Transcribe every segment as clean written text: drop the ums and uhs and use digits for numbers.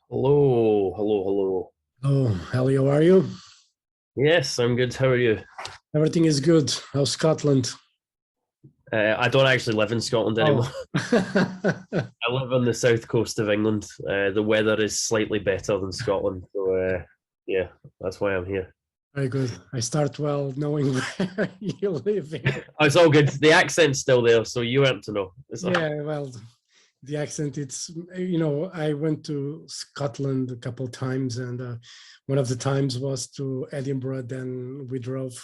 Hello, hello, hello. Oh, Ali, how are you? Yes, I'm good. How are you? Everything is good. How's Scotland? I don't actually live in Scotland anymore. Oh, I live on the south coast of England. The weather is slightly better than Scotland, so yeah, that's why I'm here. very good. I start well knowing where you live in. Oh, it's all good. The accent's still there, so you weren't to know. Yeah, well, the accent, I went to Scotland a couple times, and one of the times was to Edinburgh. Then we drove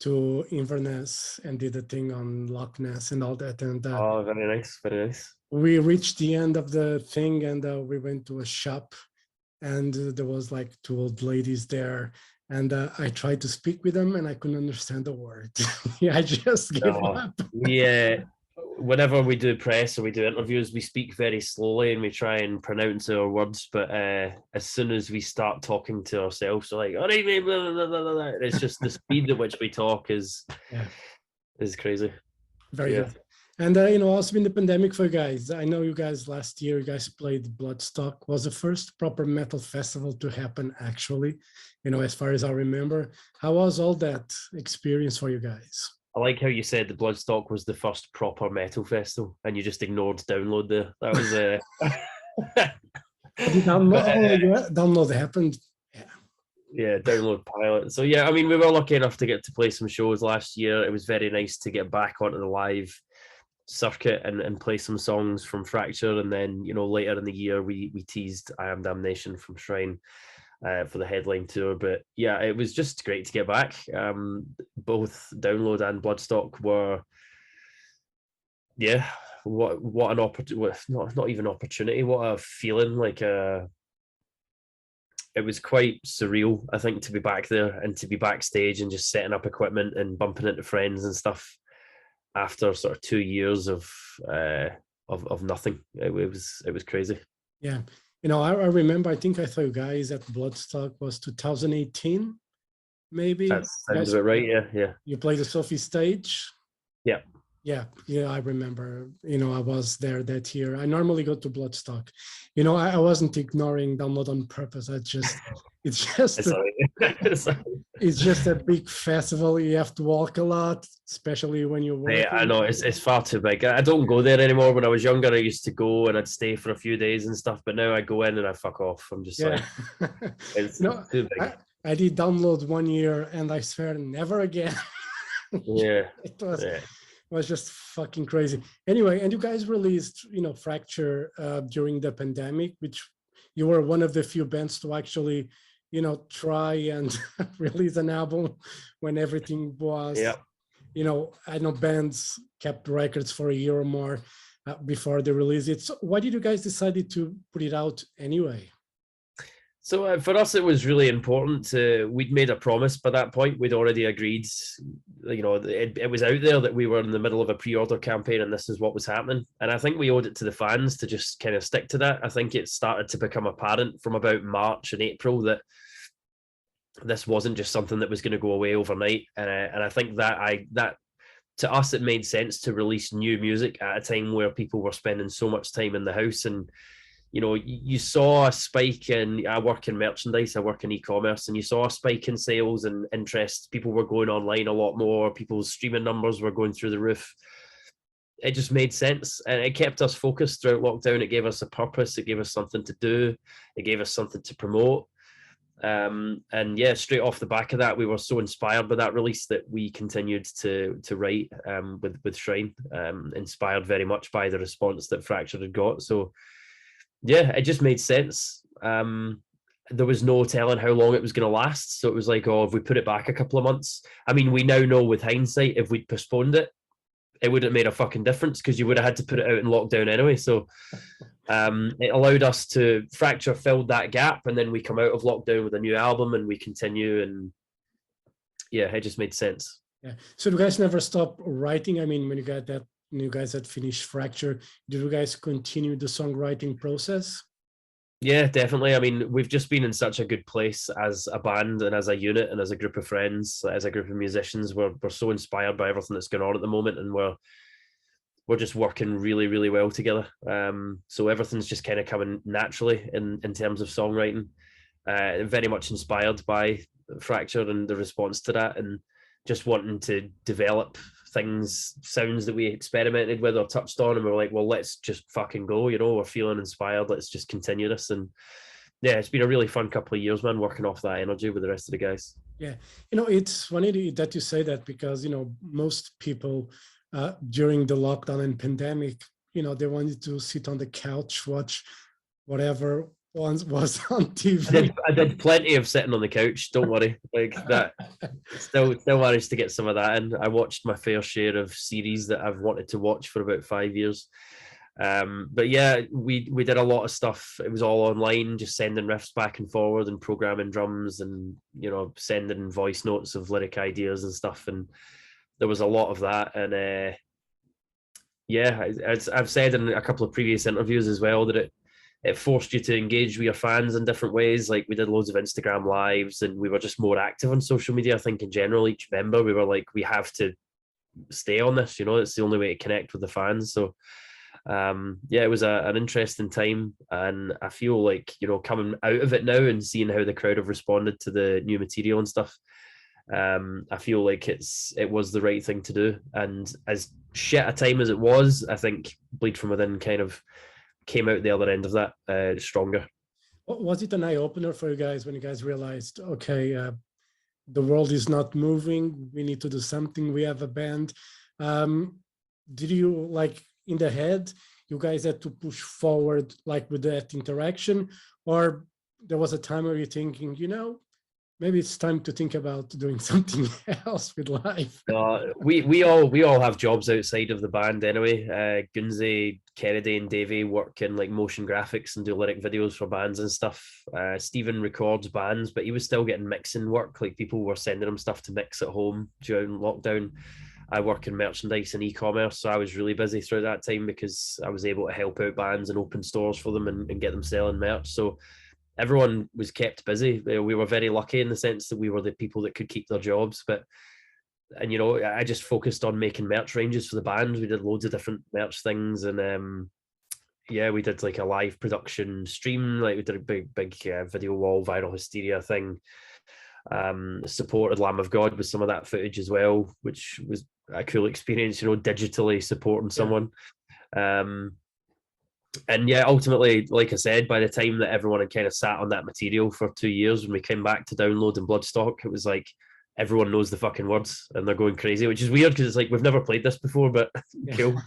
to Inverness and did a thing on Loch Ness and all that. And Oh, very nice, very nice. we reached the end of the thing, and we went to a shop, and there was like two old ladies there, and I tried to speak with them and I couldn't understand the word. Yeah, I just gave Oh, up. whenever we do press or we do interviews, we speak very slowly and we try and pronounce our words. But as soon as we start talking to ourselves, we're like, "All right, mate, blah, blah, blah, blah." It's just the speed at which we talk Yeah, is crazy. very Yeah. good. And also been the pandemic for you guys. I know you guys last year, you guys played Bloodstock, was the first proper metal festival to happen actually, as far as I remember. How was all that experience for you guys? I like how you said the Bloodstock was the first proper metal festival, and you just ignored download there. That was Oh, the download, but oh yeah, download happened. Yeah. yeah, download pilot. So yeah, I mean, we were lucky enough to get to play some shows last year. It was very nice to get back onto the live circuit and play some songs from Fracture, and then later in the year we teased I Am Damnation from Shrine for the headline tour. But yeah, it was just great to get back. Both Download and Bloodstock were, yeah, what an opportunity, not even opportunity, what a feeling, like it was quite surreal, I think, to be back there and to be backstage and just setting up equipment and bumping into friends and stuff after sort of 2 years of nothing. It was crazy. Yeah. I remember, I think I saw you guys at Bloodstock was 2018, That maybe. You sounds guys, about right. Yeah, yeah, you played the Sophie stage. yeah. Yeah, I remember. I was there that year. I normally go to Bloodstock. I wasn't ignoring download on purpose. It's just, Sorry. it's just a big festival. You have to walk a lot, especially when you're Yeah, I working. know it's far too big. I don't go there anymore. When I was younger, I used to go and I'd stay for a few days and stuff. But now I go in and I fuck off. I'm just Yeah. like, it's you know, too I, big. I did download 1 year and I swear never again. Yeah, it was yeah. was just fucking crazy. Anyway, and you guys released, Fracture during the pandemic, which you were one of the few bands to actually, try and release an album when everything was, Yeah. I know bands kept records for a year or more before they release it. So why did you guys decided to put it out anyway? So for us, it was really important to. We'd made a promise by that point. We'd already agreed. It was out there that we were in the middle of a pre-order campaign, and this is what was happening. And I think we owed it to the fans to just kind of stick to that. I think it started to become apparent from about March and April that this wasn't just something that was going to go away overnight. And I think that to us it made sense to release new music at a time where people were spending so much time in the house. And you saw a spike in. I work in merchandise, I work in e-commerce, and you saw a spike in sales and interest. People were going online a lot more. People's streaming numbers were going through the roof. It just made sense, and it kept us focused throughout lockdown. It gave us a purpose. It gave us something to do. It gave us something to promote. And yeah, straight off the back of that, we were so inspired by that release that we continued to write with Shrine, inspired very much by the response that Fracture had got. So yeah, it just made sense. There was no telling how long it was going to last. So it was like, oh, if we put it back a couple of months, I mean, we now know with hindsight, if we'd postponed it, it wouldn't have made a fucking difference because you would have had to put it out in lockdown anyway. So it allowed us to. Fracture filled that gap, and then we come out of lockdown with a new album and we continue. And yeah, it just made sense. Yeah. So you guys never stop writing? I mean, when you guys had finished Fracture, did you guys continue the songwriting process? Yeah, definitely. I mean, we've just been in such a good place as a band and as a unit and as a group of friends, as a group of musicians. We're so inspired by everything that's going on at the moment, and we're just working really, really well together. So everything's just kind of coming naturally in terms of songwriting. Very much inspired by Fracture and the response to that, and just wanting to develop sounds that we experimented with or touched on, and we were like, well, let's just fucking go, we're feeling inspired, let's just continue this. And yeah, it's been a really fun couple of years, man, working off that energy with the rest of the guys. Yeah, it's funny that you say that, because most people during the lockdown and pandemic, they wanted to sit on the couch, watch whatever was on TV. I did plenty of sitting on the couch, don't worry. Like that, still managed to get some of that in. I watched my fair share of series that I've wanted to watch for about 5 years. But yeah, we did a lot of stuff. It was all online, just sending riffs back and forward and programming drums, and sending voice notes of lyric ideas and stuff. And there was a lot of that. And yeah, as I've said in a couple of previous interviews as well, that it forced you to engage with your fans in different ways. Like, we did loads of Instagram lives, and we were just more active on social media. I think in general, each member, we were like, we have to stay on this, it's the only way to connect with the fans. So yeah, it was an interesting time, and I feel like, coming out of it now and seeing how the crowd have responded to the new material and stuff, I feel like it was the right thing to do. And as shit a time as it was, I think Bleed From Within kind of came out the other end of that stronger. Was it an eye-opener for you guys when you guys realized, okay, the world is not moving, we need to do something, we have a band? Did you, like, in the head, you guys had to push forward like with that interaction, or there was a time where you're thinking, maybe it's time to think about doing something else with life? We all have jobs outside of the band anyway. Gunzi, Kennedy, and Davey work in like motion graphics and do lyric videos for bands and stuff. Stephen records bands, but he was still getting mixing work. Like, people were sending him stuff to mix at home during lockdown. I work in merchandise and e-commerce, so I was really busy through that time because I was able to help out bands and open stores for them and get them selling merch. So everyone was kept busy. We were very lucky in the sense that we were the people that could keep their jobs. And I just focused on making merch ranges for the band. We did loads of different merch things, and yeah, we did like a live production stream. Like, we did a big video wall viral hysteria thing. Supported Lamb of God with some of that footage as well, which was a cool experience, digitally supporting someone. And yeah, ultimately, like I said, by the time that everyone had kind of sat on that material for 2 years, when we came back to download and Bloodstock, it was like everyone knows the fucking words and they're going crazy, which is weird because it's like, we've never played this before, but cool.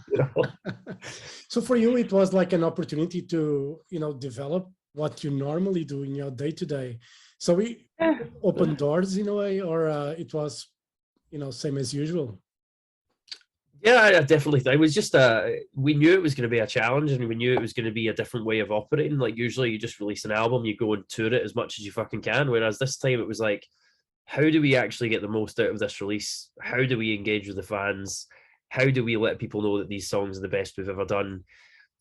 So for you, it was like an opportunity to, develop what you normally do in your day-to-day. So we opened doors in a way, or it was, same as usual? Yeah, I definitely think it was just we knew it was going to be a challenge, and we knew it was going to be a different way of operating. Like, usually you just release an album, you go and tour it as much as you fucking can. Whereas this time it was like, how do we actually get the most out of this release? How do we engage with the fans? How do we let people know that these songs are the best we've ever done?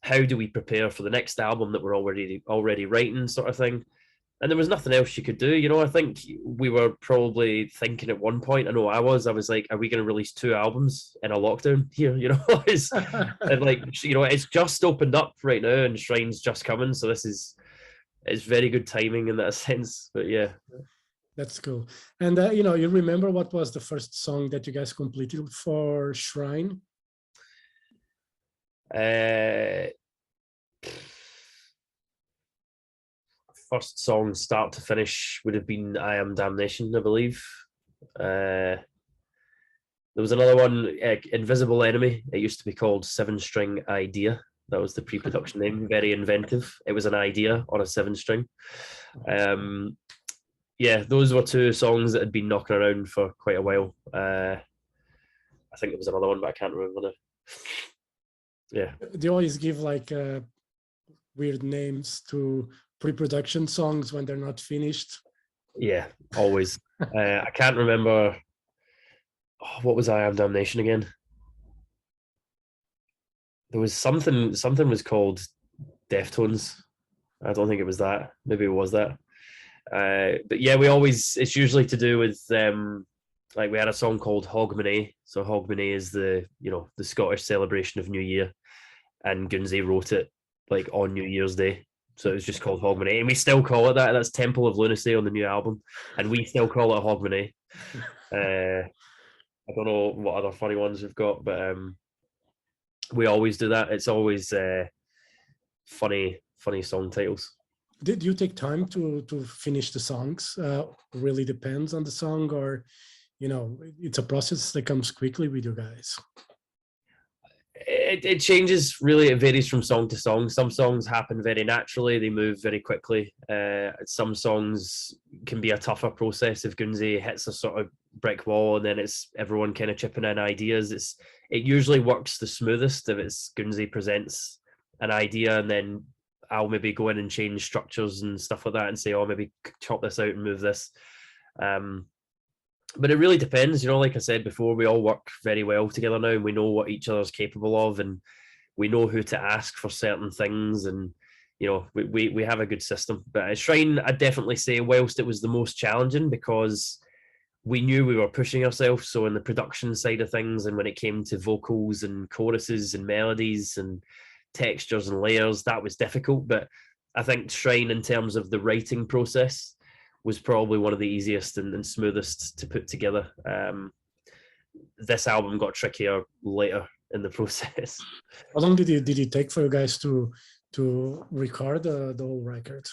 How do we prepare for the next album that we're already writing, sort of thing? And there was nothing else you could do. I think we were probably thinking at one point, I know I was like, are we going to release 2 albums in a lockdown here? And like, it's just opened up right now and Shrine's just coming. So it's very good timing in that sense. But yeah. That's cool. And, you remember what was the first song that you guys completed for Shrine? First song, start to finish, would have been I Am Damnation, I believe. There was another one, Invisible Enemy. It used to be called 7-String Idea. That was the pre-production name. Very inventive. It was an idea on a 7-string. Yeah, those were 2 songs that had been knocking around for quite a while. I think there was another one, but I can't remember now. Yeah. They always give like weird names to pre-production songs when they're not finished. Yeah, always. I can't remember. What was I Am Damnation again? There was something was called Deftones. I don't think it was that. Maybe it was that. But yeah, it's usually to do with Like we had a song called Hogmanay. So Hogmanay is the the Scottish celebration of New Year, and Guernsey wrote it like on New Year's Day. So it was just called Hogmanay, and we still call it that. That's Temple of Lunacy on the new album, and we still call it Hogmanay. I don't know what other funny ones we've got, but we always do that. It's always funny song titles. Did you take time to finish the songs? Really depends on the song, or it's a process that comes quickly with you guys. It changes really. It varies from song to song. Some songs happen very naturally, they move very quickly. Some songs can be a tougher process if Guernsey hits a sort of brick wall, and then it's everyone kind of chipping in ideas. It usually works the smoothest if it's Guernsey presents an idea, and then I'll maybe go in and change structures and stuff like that and say, oh, maybe chop this out and move this. But it really depends, like I said before, we all work very well together now, and we know what each other's capable of, and we know who to ask for certain things, and we have a good system. But at Shrine, I'd definitely say, whilst it was the most challenging, because we knew we were pushing ourselves, so in the production side of things, and when it came to vocals and choruses and melodies and textures and layers, that was difficult. But I think Shrine, in terms of the writing process, was probably one of the easiest and smoothest to put together. This album got trickier later in the process. How long did it take for you guys to record the whole record?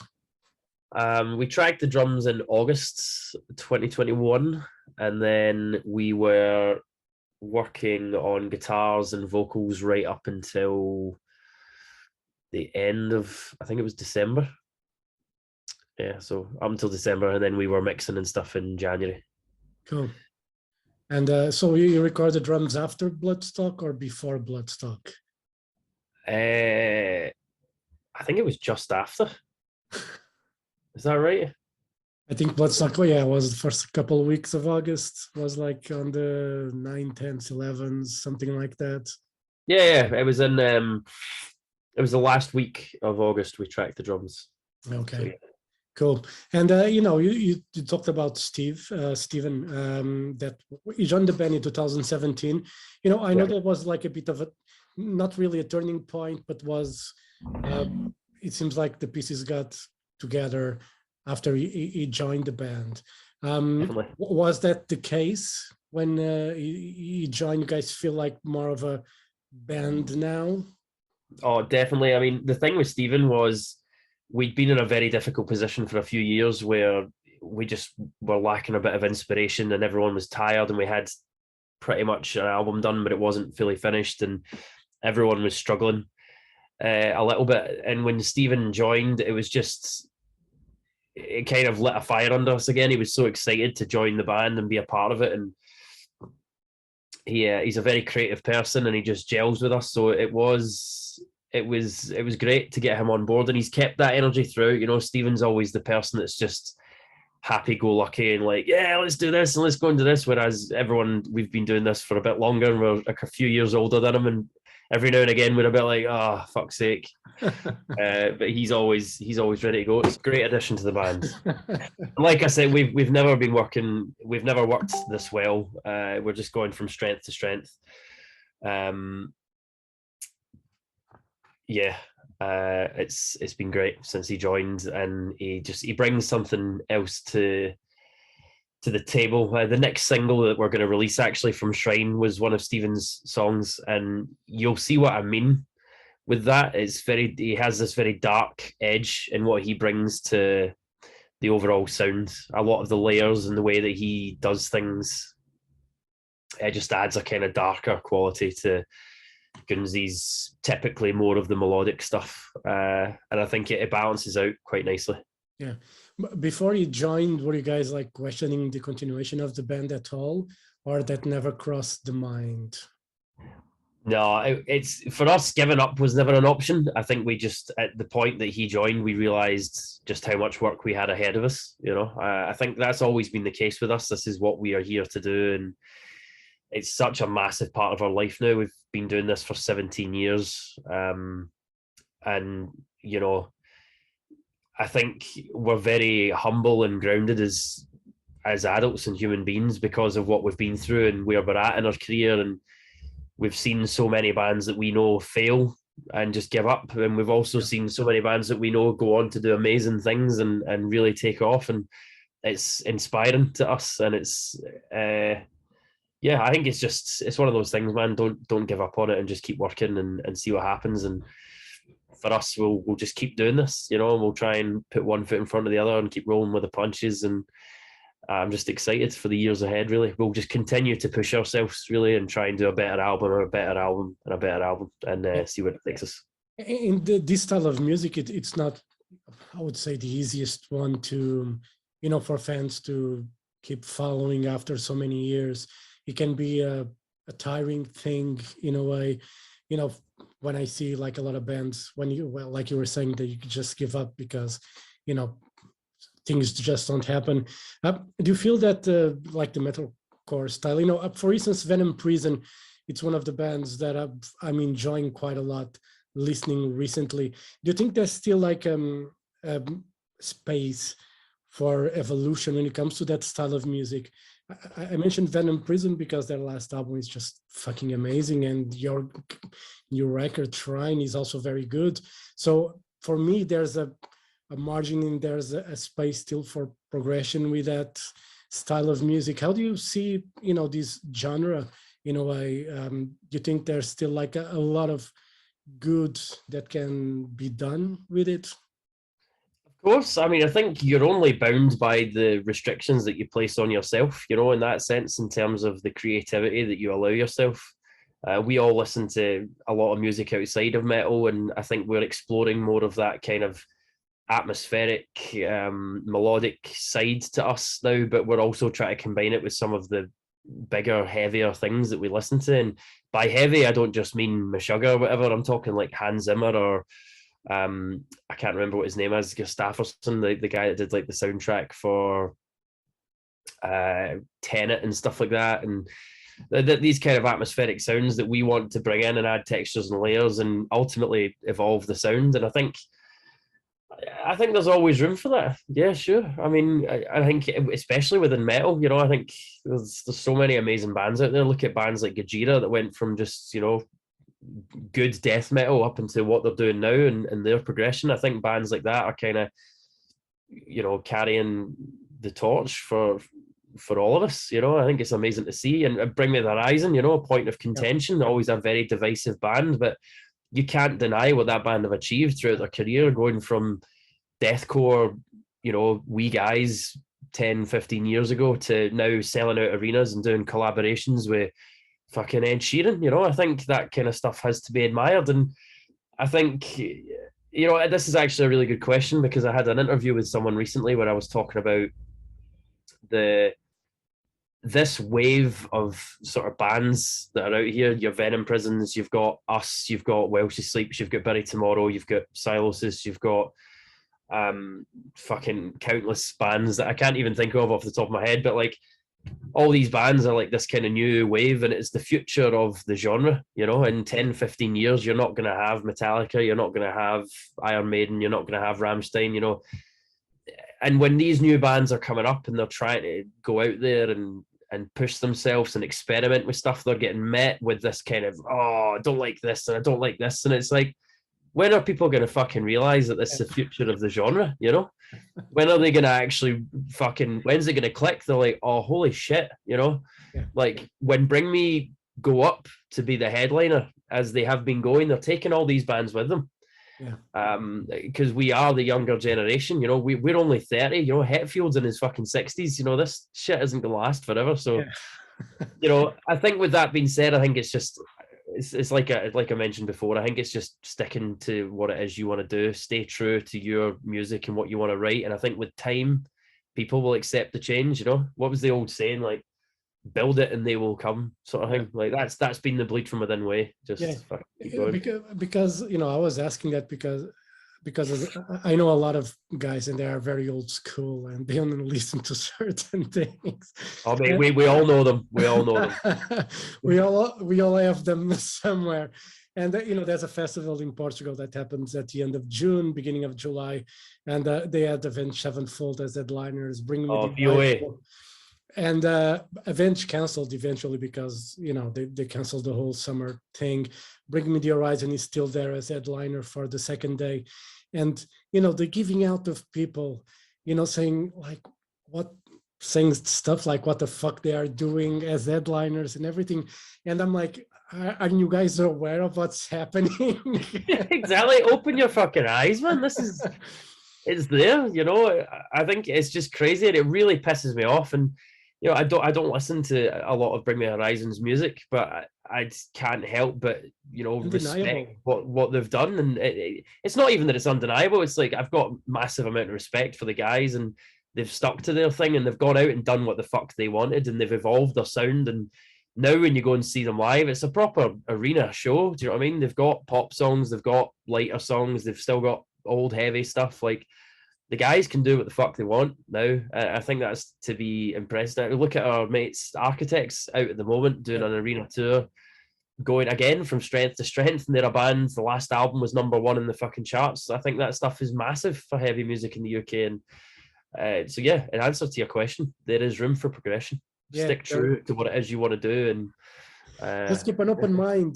We tracked the drums in August 2021, and then we were working on guitars and vocals right up until the end of, I think it was December. Yeah, so up until December, and then we were mixing and stuff in January. Cool. And so you recorded drums after Bloodstock or before Bloodstock? I think it was just after. Is that right? I think Bloodstock, was the first couple of weeks of August. Was like on the 9, 10s, 11s, something like that. Yeah, it was in. It was the last week of August we tracked the drums. Okay. So, yeah. Cool. And you talked about Steven, that he joined the band in 2017. I know that was like a bit of a, not really a turning point, but was, it seems like the pieces got together after he joined the band. Was that the case when he joined? You guys feel like more of a band now? Oh, definitely. I mean, the thing with Steven was, we'd been in a very difficult position for a few years where we just were lacking a bit of inspiration, and everyone was tired, and we had pretty much an album done, but it wasn't fully finished, and everyone was struggling a little bit. And when Steven joined, it kind of lit a fire under us again. He was so excited to join the band and be a part of it. And he's a very creative person, and he just gels with us. So it was great to get him on board, and he's kept that energy throughout. Steven's always the person that's just happy-go-lucky and like, yeah, let's do this and let's go into this. Whereas we've been doing this for a bit longer, and we're like a few years older than him, and every now and again we're a bit like, oh, fuck's sake. But he's always ready to go. It's a great addition to the band. Like I said, we've never worked this well. We're just going from strength to strength. It's been great since he joined, and he brings something else to the table. The next single that we're going to release actually from Shrine was one of Steven's songs, and you'll see what I mean with that. He has this very dark edge in what he brings to the overall sound. A lot of the layers and the way that he does things, it just adds a kind of darker quality to Guernsey's typically more of the melodic stuff, and I think it balances out quite nicely. Yeah. Before you joined, were you guys like questioning the continuation of the band at all, or that never crossed the mind? No, it's for us, giving up was never an option. I think we just, at the point that he joined, we realized just how much work we had ahead of us. I think that's always been the case with us. This is what we are here to do, and it's such a massive part of our life now. We've been doing this for 17 years. And, I think we're very humble and grounded as as adults and human beings because of what we've been through and where we're at in our career. And we've seen so many bands that we know fail and just give up. And we've also seen so many bands that we know go on to do amazing things and really take off. And it's inspiring to us. And it's, yeah, I think it's one of those things, man. Don't give up on it and just keep working and see what happens. And for us, we'll just keep doing this, and we'll try and put one foot in front of the other and keep rolling with the punches. And I'm just excited for the years ahead, really. We'll just continue to push ourselves, really, and try and do a better album and a better album and a better album and see where it takes us. In this style of music, it's not, I would say, the easiest one to, for fans to keep following after so many years. It can be a tiring thing in a way, when I see like a lot of bands, like you were saying, that you could just give up because, things just don't happen. Do you feel that like the metalcore style, for instance, Venom Prison, it's one of the bands that I'm enjoying quite a lot listening recently. Do you think there's still like space for evolution when it comes to that style of music? I mentioned Venom Prison because their last album is just fucking amazing, and your record Shrine is also very good. So for me, there's a margin in there's a space still for progression with that style of music. How do you see, this genre in a way? Do you think there's still like a lot of good that can be done with it? Of course. I mean, I think you're only bound by the restrictions that you place on yourself, in that sense, in terms of the creativity that you allow yourself. We all listen to a lot of music outside of metal, and I think we're exploring more of that kind of atmospheric, melodic side to us now, but we're also trying to combine it with some of the bigger, heavier things that we listen to. And by heavy, I don't just mean Meshuggah or whatever. I'm talking like Hans Zimmer or I can't remember what his name is, Gustafsson, the guy that did like the soundtrack for Tenet and stuff like that. And these kind of atmospheric sounds that we want to bring in and add textures and layers and ultimately evolve the sound. And I think there's always room for that. Yeah, sure. I mean, I think especially within metal, I think there's so many amazing bands out there. Look at bands like Gojira that went from just, good death metal up into what they're doing now and their progression. I think bands like that are kind of, carrying the torch for all of us. I think it's amazing to see. And Bring Me the Horizon, a point of contention, always a very divisive band, but you can't deny what that band have achieved throughout their career, going from deathcore, wee guys 10, 15 years ago to now selling out arenas and doing collaborations with fucking Ed Sheeran. I think that kind of stuff has to be admired. And I think, this is actually a really good question, because I had an interview with someone recently where I was talking about this wave of sort of bands that are out here. Your Venom Prisons, you've got us, you've got Welsh Sleeps, you've got Bury Tomorrow, you've got Silosis, you've got fucking countless bands that I can't even think of off the top of my head, but like all these bands are like this kind of new wave, and it's the future of the genre. In 10, 15 years, you're not going to have Metallica, you're not going to have Iron Maiden, you're not going to have Rammstein, and when these new bands are coming up and they're trying to go out there and push themselves and experiment with stuff, they're getting met with this kind of, I don't like this and I don't like this. And it's like, when are people going to fucking realize that this is the future of the genre? When are they going to actually when's it going to click? They're like, oh, holy shit, like when Bring Me go up to be the headliner, as they have been going, they're taking all these bands with them. Because we are the younger generation, we're only 30, Hetfield's in his fucking 60s, this shit isn't gonna last forever. So I think with that being said, I think it's just it's like I mentioned before, I think it's just sticking to what it is you want to do, stay true to your music and what you want to write. And I think with time, people will accept the change. What was the old saying, like, build it and they will come, sort of thing. Like that's been the bleed from within way. Just because I was asking that because I know a lot of guys and they are very old school and they only listen to certain things. I mean, we all know them. We all know them. we all have them somewhere. And there's a festival in Portugal that happens at the end of June, beginning of July, and they had Avenged Sevenfold as headliners. Bring Me the Horizon. and Avenge canceled eventually because they canceled the whole summer thing. Bring Me the Horizon is still there as headliner for the second day, and the giving out of people, saying like what saying stuff like what the fuck they are doing as headliners and everything, and I'm like, are you guys aware of what's happening? Exactly. Open your fucking eyes, man. This is it's there. I think it's just crazy, and it really pisses me off. And I don't listen to a lot of Bring Me Horizon's music, but I just can't help but respect what they've done. And it's not even that it's undeniable. It's like I've got massive amount of respect for the guys, and they've stuck to their thing, and they've gone out and done what the fuck they wanted, and they've evolved their sound. And now when you go and see them live, it's a proper arena show. Do you know what I mean? They've got pop songs, they've got lighter songs, they've still got old heavy stuff. Like, the guys can do what the fuck they want now. I think that's to be impressed at. Look at our mates Architects out at the moment doing an arena tour, going again from strength to strength, and they're a band. The last album was #1 in the fucking charts. I think that stuff is massive for heavy music in the UK. And so yeah, in answer to your question, there is room for progression. Stick true to what it is you want to do, and just keep an open mind.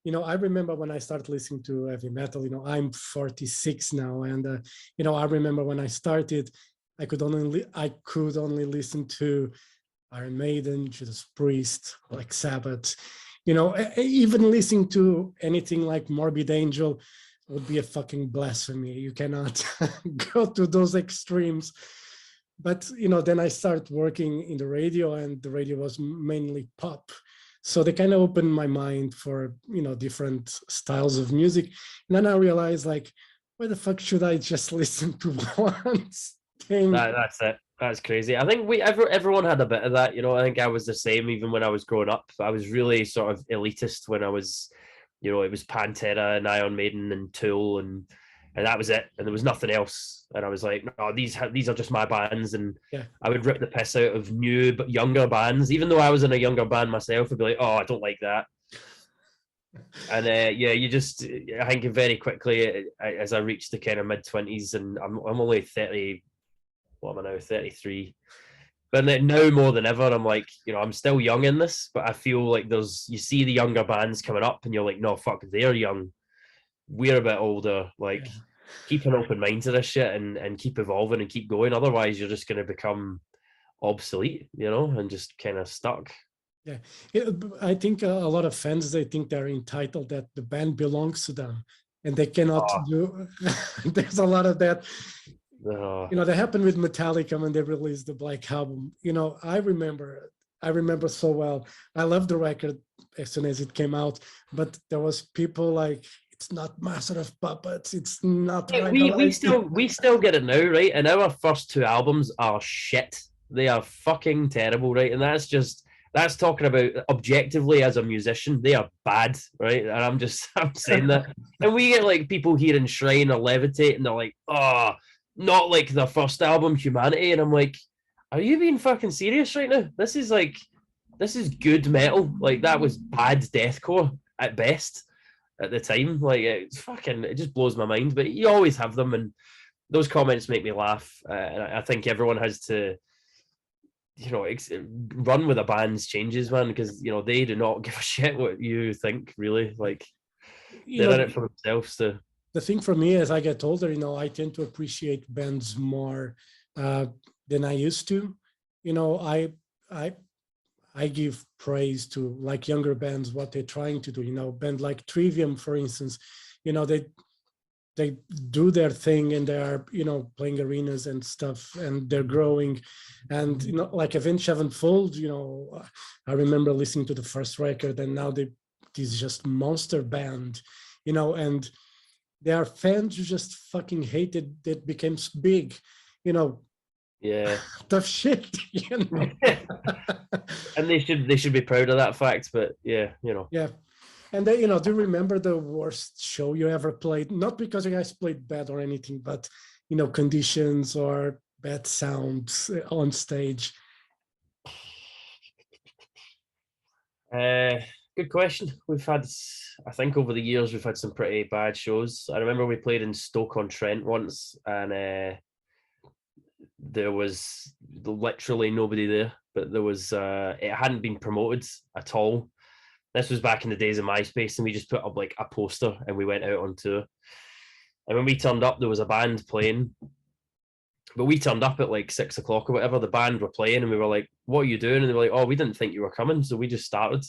I remember when I started listening to heavy metal. I'm 46 now, and I remember when I started, I could only listen to Iron Maiden, Judas Priest, Black Sabbath. Even listening to anything like Morbid Angel would be a fucking blasphemy. You cannot go to those extremes. But then I started working in the radio, and the radio was mainly pop. So they kind of opened my mind for different styles of music. And then I realized, like, why the fuck should I just listen to one thing? That's it. That's crazy. I think everyone had a bit of that. I think I was the same even when I was growing up. I was really sort of elitist when I was, it was Pantera and Iron Maiden and Tool, and that was it. And there was nothing else. And I was like, no, these are just my bands. And I would rip the piss out of new but younger bands, even though I was in a younger band myself. I'd be like, oh, I don't like that. And you just, I think very quickly as I reached the kind of mid-20s, and I'm only 30. What am I now? 33. But now more than ever, I'm like, I'm still young in this, but I feel like you see the younger bands coming up, and you're like, no, fuck, they're young. We're a bit older. Like, keep an open mind to this shit and keep evolving and keep going. Otherwise, you're just going to become obsolete, and just kind of stuck. Yeah, I think a lot of fans, they think they're entitled, that the band belongs to them, and they cannot do. There's a lot of that. That happened with Metallica when they released the Black Album. I remember so well. I loved the record as soon as it came out, but there was people like, it's not Master of Puppets, it's not. Yeah, we still get it now, right? And our first 2 albums are shit. They are fucking terrible, right? And that's talking about objectively as a musician, they are bad, right? And I'm saying that. And we get like people here in Shrine or Levitate, and they're like, oh, not like the first album, Humanity. And I'm like, are you being fucking serious right now? This is good metal. Like, that was bad deathcore at best at the time. Like, it just blows my mind. But you always have them, and those comments make me laugh. And I think everyone has to, run with a band's changes, man, because they do not give a shit what you think, really. Like, they're in it for themselves too. The thing for me, as I get older, I tend to appreciate bands more than I used to. I give praise to like younger bands, what they're trying to do. Band like Trivium, for instance, they do their thing, and they are playing arenas and stuff, and they're growing. And like Avenged Sevenfold, I remember listening to the first record, and now this just monster band, and there are fans who just fucking hate it, that becomes big, Yeah. Tough shit, And they should be proud of that fact, but yeah. Yeah. And then, do you remember the worst show you ever played? Not because you guys played bad or anything, but conditions or bad sounds on stage. Good question. We've had, I think over the years, we've had some pretty bad shows. I remember we played in Stoke-on-Trent once, and there was literally nobody there. But there was it hadn't been promoted at all. This was back in the days of MySpace, and we just put up like a poster and we went out on tour. And when we turned up, there was a band playing. But we turned up at like 6 o'clock or whatever. The band were playing, and we were like, "What are you doing?" And they were like, "Oh, we didn't think you were coming, so we just started."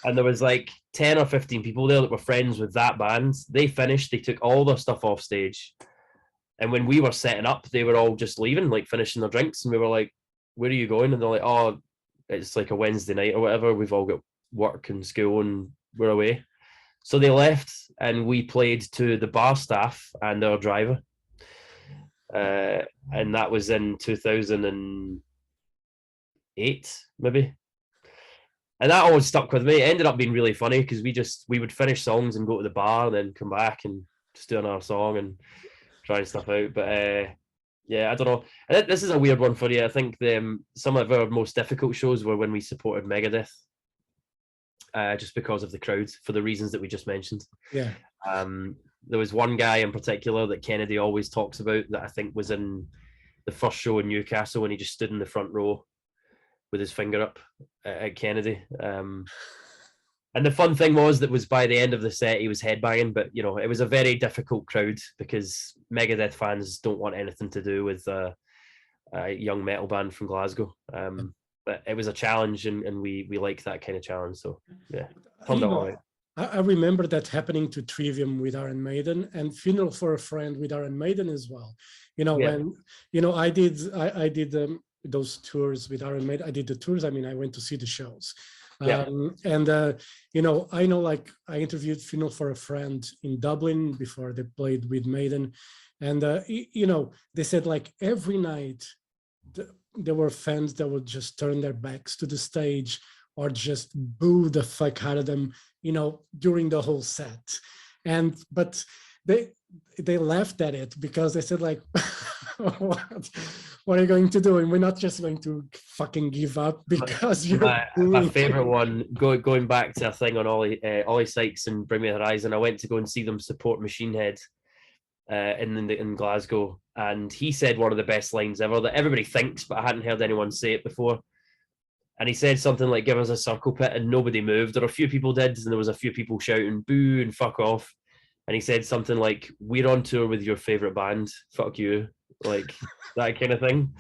And there was like 10 or 15 people there that were friends with that band. They finished, they took all their stuff off stage. And when we were setting up, they were all just leaving, like finishing their drinks. And we were like, "Where are you going?" And they're like, "Oh, it's like a Wednesday night or whatever. We've all got work and school and we're away." So they left, and we played to the bar staff and our driver. And that was in 2008, maybe. And that always stuck with me. It ended up being really funny because we would finish songs and go to the bar and then come back and just do another song and try stuff out. But yeah, I don't know. And this is a weird one for you. I think some of our most difficult shows were when we supported Megadeth, just because of the crowd, for the reasons that we just mentioned. Yeah. There was one guy in particular that Kennedy always talks about that I think was in the first show in Newcastle when he just stood in the front row with his finger up at Kennedy. And the fun thing was by the end of the set, he was headbanging, but it was a very difficult crowd because Megadeth fans don't want anything to do with a young metal band from Glasgow. But it was a challenge, and we like that kind of challenge. So yeah, turned out all right. I remember that happening to Trivium with Iron Maiden and Funeral for a Friend with Iron Maiden as well. When I did those tours with Iron Maiden. I did the tours. I mean, I went to see the shows. And I know, like, I interviewed Funeral for a Friend in Dublin before they played with Maiden, and they said like every night there were fans that would just turn their backs to the stage or just boo the fuck out of them, during the whole set. But they laughed at it because they said like, what are you going to do? And we're not just going to fucking give up because you're my favorite one, going back to a thing on Ollie Sykes and Bring Me the Horizon. I went to go and see them support Machine Head in Glasgow, and he said one of the best lines ever that everybody thinks, but I hadn't heard anyone say it before. And he said something like, "Give us a circle pit," and nobody moved, or a few people did, and there was a few people shouting "boo" and "fuck off." And he said something like, "We're on tour with your favorite band, fuck you," like that kind of thing.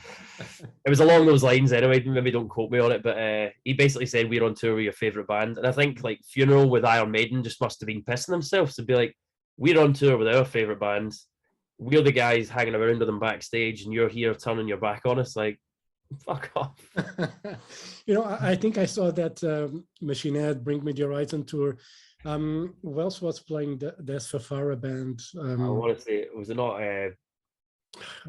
It was along those lines anyway. Maybe don't quote me on it, but he basically said, "We're on tour with your favorite band." And I think like Funeral with Iron Maiden just must have been pissing themselves to be like, "We're on tour with our favorite band. We're the guys hanging around with them backstage, and you're here turning your back on us." Like, fuck off. I think I saw that Machine Head Bring Me the Horizon tour. Who else was playing the Fafara band? I want to say, was it not? I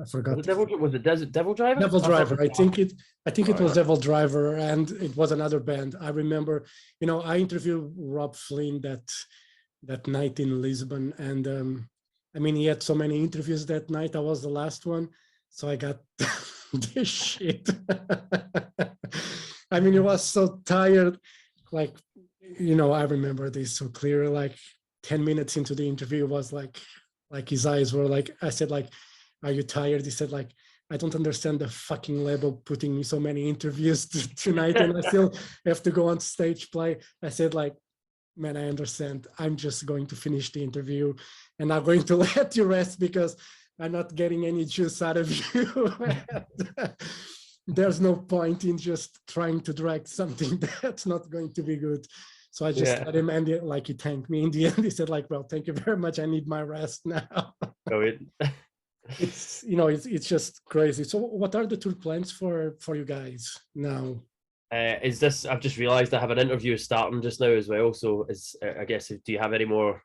forgot. Was it Devilsdriver? Devilsdriver. I think it was Devilsdriver, and it was another band. I remember. I interviewed Rob Flynn that night in Lisbon, and I mean, he had so many interviews that night. I was the last one, so I got this shit. I mean, he was so tired. Like, I remember this so clearly. Like 10 minutes into the interview, was like his eyes were like, I said, like, "Are you tired?" He said, like, "I don't understand the fucking label putting me so many interviews tonight, and I still have to go on stage play." I said, like, "Man, I understand. I'm just going to finish the interview, and I'm going to let you rest because I'm not getting any juice out of you." There's no point in just trying to drag something that's not going to be good. So I just let him end it. Like, he thanked me in the end. He said, like, "Well, thank you very much. I need my rest now." It's it's just crazy. So what are the tour plans for you guys now? Is this? I've just realised I have an interview starting just now as well. So I guess, do you have any more?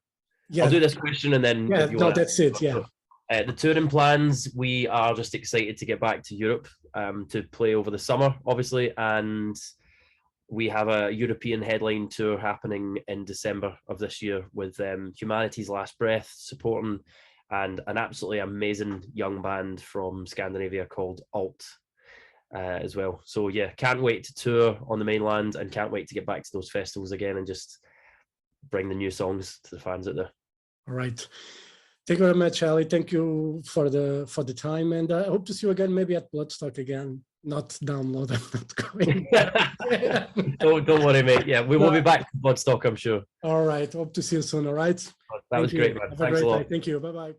Yeah, I'll do this question and then. Yeah, no, that's it. Yeah. The touring plans, we are just excited to get back to Europe to play over the summer, obviously, and we have a European headline tour happening in December of this year with Humanity's Last Breath supporting, and an absolutely amazing young band from Scandinavia called Alt as well. So yeah, can't wait to tour on the mainland, and can't wait to get back to those festivals again and just bring the new songs to the fans out there. All right. Thank you very much, Ali. Thank you for the time, and I hope to see you again, maybe at Bloodstock again. Not download. I'm not going. Don't worry, mate. Yeah, we will be back to Bloodstock, I'm sure. All right. Hope to see you soon. All right. That was great, man. Have Thanks a a great lot. day. Thank you. Bye bye.